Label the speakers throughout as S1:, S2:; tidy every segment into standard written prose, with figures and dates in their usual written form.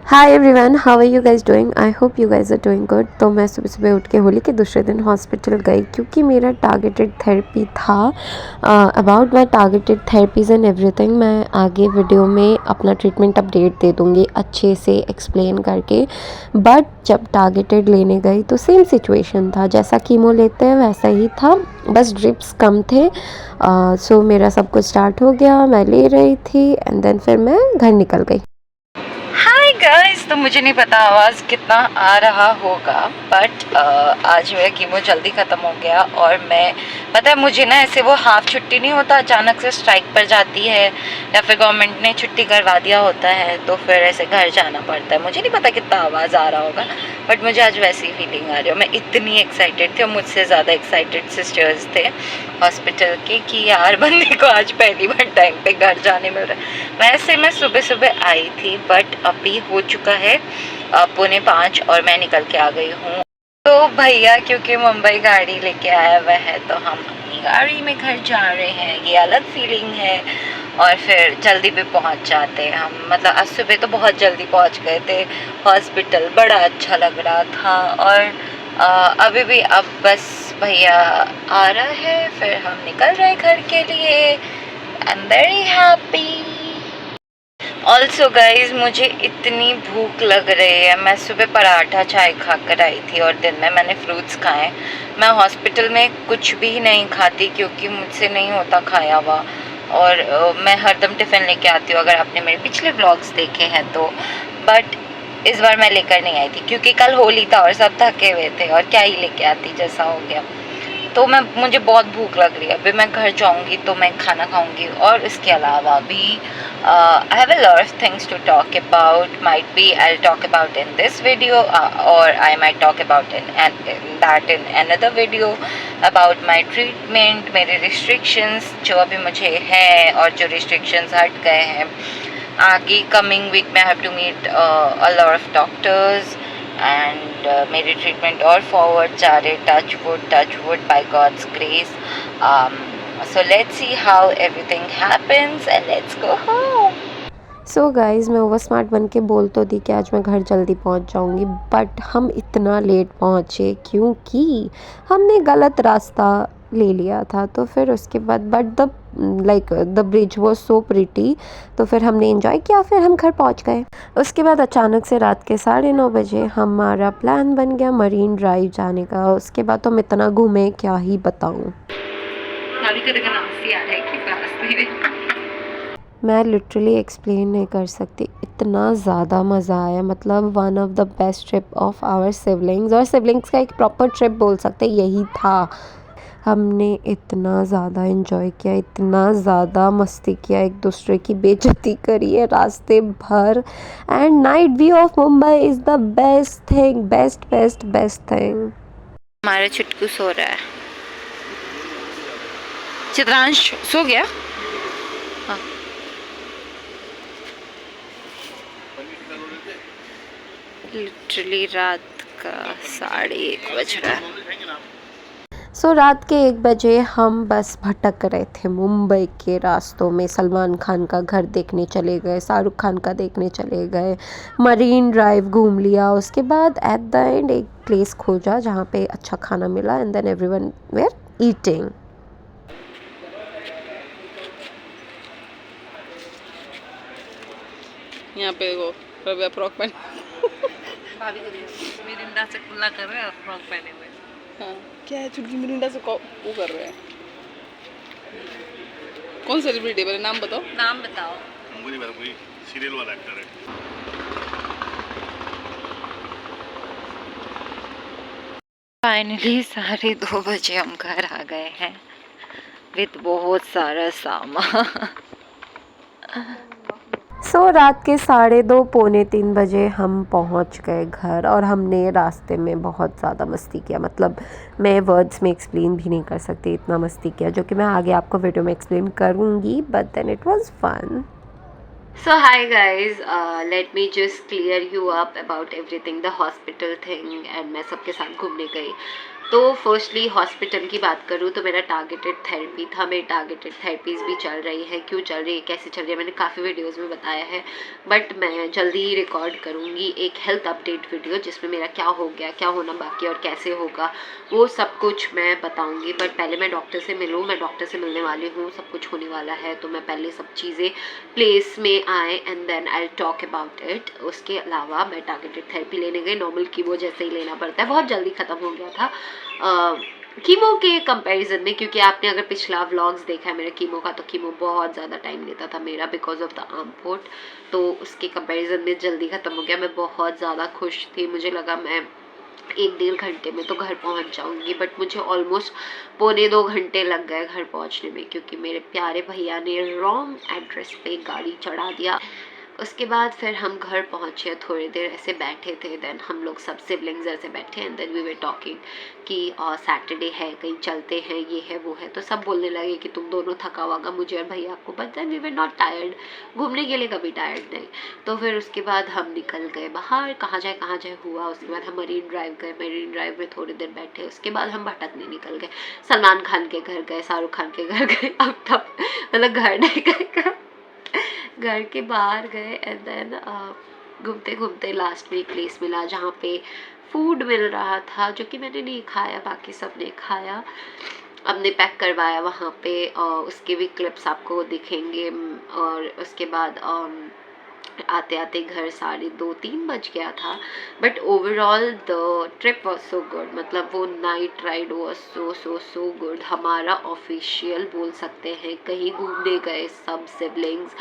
S1: Hi everyone, how are you guys doing? I hope you guys are doing good. तो मैं सुबह सुबह उठ के होली के दूसरे दिन हॉस्पिटल गई क्योंकि मेरा टारगेटेड थेरेपी था। About my targeted therapies and everything मैं आगे वीडियो में अपना ट्रीटमेंट अपडेट दे दूँगी अच्छे से एक्सप्लेन करके। बट जब टारगेटेड लेने गई तो सेम सिचुएशन था, जैसा कीमो लेते हैं वैसा ही था, बस ड्रिप्स कम थे। सो मेरा सब कुछ स्टार्ट हो गया, मैं ले रही थी एंड देन फिर मैं घर निकल गई।
S2: हाय गाइस, तो मुझे नहीं पता आवाज़ कितना आ रहा होगा, बट आज मेरा कीमो जल्दी ख़त्म हो गया। और मैं पता है मुझे ना ऐसे वो हाफ छुट्टी नहीं होता, अचानक से स्ट्राइक पर जाती है या फिर गवर्नमेंट ने छुट्टी करवा दिया होता है तो फिर ऐसे घर जाना पड़ता है। मुझे नहीं पता कितना आवाज़ आ रहा होगा, बट मुझे आज वैसी फीलिंग आ रही है। मैं इतनी एक्साइटेड थी और मुझसे ज़्यादा एक्साइटेड सिस्टर्स थे हॉस्पिटल के कि यार बंदे को आज पहली बार टाइम पे घर जाने मिल रहा है। वैसे मैं सुबह सुबह आई थी, बट अभी हो चुका है 4:45 और मैं निकल के आ गई हूँ। तो भैया क्योंकि मुंबई गाड़ी लेके आया हुआ है तो हम अपनी गाड़ी में घर जा रहे हैं, ये अलग फीलिंग है। और फिर जल्दी भी पहुंच जाते हैं हम, मतलब आज सुबह तो बहुत जल्दी पहुंच गए थे हॉस्पिटल, बड़ा अच्छा लग रहा था। और अभी भी अब बस भैया आ रहा है, फिर हम निकल रहे घर के लिए। I am very happy. Also guys, मुझे इतनी भूख लग रही है। मैं सुबह पराठा चाय खा कर आई थी और दिन में मैंने फ्रूट्स खाए। मैं हॉस्पिटल में कुछ भी नहीं खाती क्योंकि मुझसे नहीं होता खाया हुआ। और मैं हरदम टिफ़िन लेके आती हूँ, अगर आपने मेरे पिछले व्लॉग्स देखे हैं तो। बट इस बार मैं लेकर नहीं आई थी क्योंकि कल होली था और सब थके हुए थे, और क्या ही लेके आती, जैसा हो गया। तो मुझे बहुत भूख लग रही है। अभी मैं घर जाऊंगी तो मैं खाना खाऊंगी, और इसके अलावा भी I have a lot of things to talk about. Might be I talk about in this video, और I might talk about in that in another video about my treatment, मेरे रिस्ट्रिक्शंस जो अभी मुझे हैं और जो रिस्ट्रिक्शंस हट गए हैं। आगे कमिंग वीक में I have to meet a lot of doctors and मेरी ट्रीटमेंट और फॉरवर्ड जा रहे, touch wood by God's grace. So let's see how everything happens and let's go home.
S1: So guys, मैं ओवर स्मार्ट बन के बोल तो दी कि आज मैं घर जल्दी पहुंच जाऊंगी, बट हम इतना लेट पहुंचे क्योंकि हमने गलत रास्ता ले लिया था। तो फिर उसके बाद but the bridge was so pretty, तो फिर हमने इंजॉय किया, फिर हम घर पहुंच गए। उसके बाद अचानक से रात के 9:30 बजे हमारा प्लान बन गया मरीन ड्राइव जाने का। उसके बाद तो हम इतना घूमे, क्या ही बताऊँ। मैं लिटरली एक्सप्लेन नहीं कर सकती, इतना ज़्यादा मज़ा आया। मतलब one of the best trip of our siblings, और सिबलिंग्स का एक प्रॉपर ट्रिप बोल सकते यही था। हमने इतना ज़्यादा इन्जॉय किया, इतना ज़्यादा मस्ती किया, एक दूसरे की बेइज्जती करी है रास्ते भर। And night view of Mumbai is the best thing, best best best thing.
S2: हमारा छुटकू सो रहा है। चित्रांश सो गया? हाँ। लिटरली रात का 1:30 बज रहा है।
S1: सो रात के 1 बजे हम बस भटक रहे थे मुंबई के रास्तों में। सलमान खान का घर देखने चले गए, शाहरुख खान का देखने चले गए, मरीन ड्राइव घूम लिया। उसके बाद एट द एंड एक प्लेस खोजा जहाँ पे अच्छा खाना मिला, and then everyone were eating.
S3: यहाँ पे वो रवि फ्रॉक पहन
S2: भाभी को मिरिंडा से खुला कर रहे हैं और फ्रॉक पहने हुए।
S3: हाँ, क्या है चुटकी मिरिंडा से वो कर रहे हैं। कौन सेलिब्रिटी है, मेरे नाम बताओ।
S2: नाम बताओ।
S4: मुझे नहीं पता, कोई सीरियल वाला एक्टर है।
S2: फाइनली 2:30 हम घर आ गए हैं विद बहुत सारा सामान।
S1: सो रात के 2:30 पौने 3 बजे हम पहुंच गए घर, और हमने रास्ते में बहुत ज़्यादा मस्ती किया। मतलब मैं वर्ड्स में एक्सप्लेन भी नहीं कर सकती, इतना मस्ती किया, जो कि मैं आगे आपको वीडियो में एक्सप्लेन करूँगी। But then it was fun.
S2: So hi guys, let me just clear you up about everything, the hospital thing, and मैं सबके साथ घूमने गई।
S1: तो फर्स्टली हॉस्पिटल की बात करूँ तो मेरा टारगेटेड थेरेपी था, मेरी टारगेटेड थेरेपीज़ भी चल रही है, क्यों चल रही है, कैसे चल रही है, मैंने काफ़ी वीडियोज़ में बताया है, बट मैं जल्दी ही रिकॉर्ड करूँगी एक हेल्थ अपडेट वीडियो जिसमें मेरा क्या हो गया, क्या होना बाकी और कैसे होगा वो सब कुछ मैं बताऊँगी। बट पहले मैं डॉक्टर से मिलूँ, मैं डॉक्टर से मिलने वाली हूँ, सब कुछ होने वाला है, तो मैं पहले सब चीज़ें प्लेस में आए and then I talk about it. उसके अलावा मैं टारगेटेड थेरेपी लेने गई, नॉर्मल कीमो जैसे ही लेना पड़ता है, बहुत जल्दी ख़त्म हो गया था कीमो के कंपैरिजन में, क्योंकि आपने अगर पिछला व्लॉग्स देखा है मेरे कीमो का, तो कीमो बहुत ज़्यादा टाइम लेता था मेरा बिकॉज ऑफ द आर्मपोर्ट, तो उसके कंपैरिजन में जल्दी ख़त्म हो गया। मैं बहुत ज़्यादा खुश थी, मुझे लगा मैं 1-1.5 घंटे में तो घर पहुंच जाऊंगी, बट मुझे ऑलमोस्ट 1.25-2 घंटे लग गए घर पहुंचने में, क्योंकि मेरे प्यारे भैया ने रॉन्ग एड्रेस पे गाड़ी चढ़ा दिया। उसके बाद फिर हम घर पहुंचे, थोड़ी देर ऐसे बैठे थे, देन हम लोग सब सिबलिंग्स ऐसे बैठे and then we were talking कि सैटरडे है, कहीं चलते हैं, ये है वो है, तो सब बोलने लगे कि तुम दोनों थका होगा, मुझे और भैया को, but then we were not tired, घूमने के लिए कभी टायर्ड नहीं। तो फिर उसके बाद हम निकल गए बाहर, कहाँ जाए हुआ। उसके बाद हम मरीन ड्राइव गए, मरीन ड्राइव में थोड़ी देर बैठे, उसके बाद हम भटकने निकल गए, सलमान खान के घर गए, शाहरुख खान के घर गए, अब तब मतलब घर नहीं गए, घर के बाहर गए एंड देन घूमते घूमते लास्ट में एक प्लेस मिला जहाँ पे फूड मिल रहा था, जो कि मैंने नहीं खाया, बाकी सब ने खाया, हमने पैक करवाया वहाँ पे। उसके भी क्लिप्स आपको दिखेंगे। और उसके बाद आते आते घर 2:30-3 बज गया था, but overall the trip was so good, मतलब वो night ride was so good. हमारा ऑफिशियल बोल सकते हैं, कहीं घूमने गए सब सिबलिंग्स,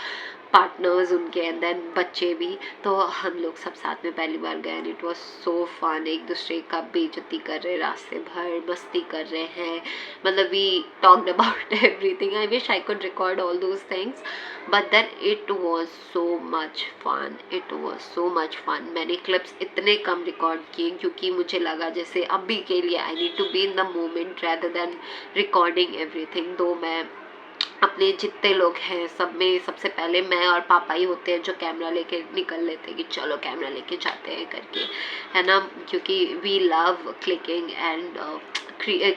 S1: पार्टनर्स उनके एंड देन बच्चे भी, तो हम लोग सब साथ में पहली बार गए and it was so fun. एक दूसरे का बेइज्जती कर रहे, रास्ते भर मस्ती कर रहे हैं, मतलब we talked about everything. I wish I could record all those things, but then it was so much fun, it was so much fun. मैंने क्लिप्स इतने कम रिकॉर्ड किए क्योंकि मुझे लगा जैसे अभी के लिए I need to be in the moment rather than recording everything. दो मैं अपने जितने लोग हैं सब में सबसे पहले मैं और पापा ही होते हैं जो कैमरा लेके निकल लेते हैं कि चलो कैमरा लेके जाते हैं करके, है ना, क्योंकि we love clicking and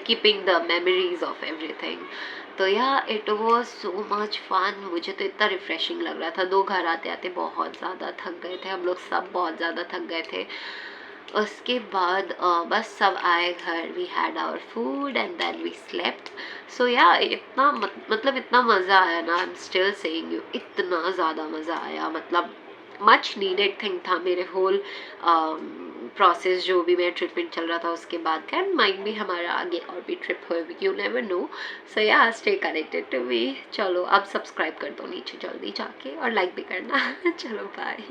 S1: keeping the memories of everything. तो yeah it was so much fun, मुझे तो इतना रिफ्रेशिंग लग रहा था। दो घर आते आते बहुत ज़्यादा थक गए थे हम लोग, सब बहुत ज़्यादा थक गए थे। उसके बाद बस सब आए घर, we had our food and then we slept. So या इतना मतलब इतना मज़ा आया ना, I am still saying you, इतना ज़्यादा मज़ा आया, मतलब मच नीडेड थिंग था मेरे होल प्रोसेस, जो भी मेरा ट्रीटमेंट चल रहा था उसके बाद का। एंड माइट भी हमारा आगे और भी ट्रिप हो, यू नेवर नो। सो या स्टे कनेक्टेड टू मी। चलो अब सब्सक्राइब कर दो नीचे जल्दी जाके और लाइक भी करना। चलो बाय।